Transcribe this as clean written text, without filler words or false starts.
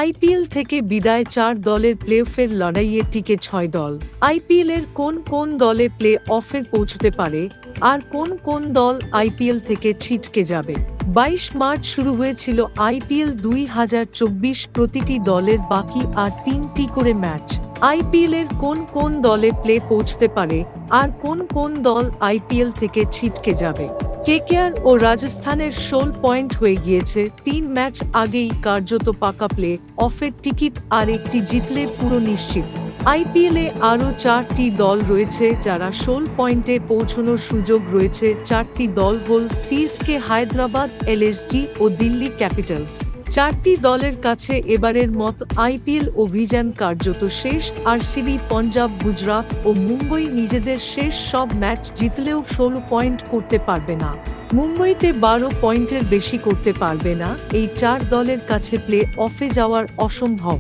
IPL থেকে বিদায় 4 দলের প্লে-অফের লড়াইয়ে টিকে 6 দল। আইপিএলের কোন কোন দলে প্লে-অফে পৌঁছতে পারে আর কোন কোন দল আইপিএল থেকে ছিটকে যাবে? 22 মার্চ শুরু হয়েছিল আইপিএল 2024। প্রতিটি দলের বাকি আর 3টি করে ম্যাচ। আইপিএলের কোন কোন দলে পৌঁছতে পারে আর কোন কোন দল আইপিএল থেকে ছিটকে যাবে? কেকেআর ও রাজস্থানের 16 পয়েন্ট হয়ে গিয়েছে। 3 ম্যাচ আগেই কার্যত পাকা প্লে-অফের টিকিট, আর একটি জিতলে পুরো নিশ্চিত। আইপিএলে আরও 4টি দল রয়েছে যারা 16 পয়েন্টে পৌঁছানোর সুযোগ রয়েছে। 4টি দল হল সিএসকে, হায়দ্রাবাদ, এলএসজি ও দিল্লি ক্যাপিটালস। 4টি দলের কাছে এবারের মতো আইপিএল অভিযান কার্যত শেষ। আরসিবি, পাঞ্জাব, গুজরাট ও মুম্বই নিজেদের শেষ সব ম্যাচ জিতলেও 16 পয়েন্ট করতে পারবে না। মুম্বইতে 12 পয়েন্টের বেশি করতে পারবে না। এই 4 দলের কাছে প্লে-অফে যাওয়ার অসম্ভব।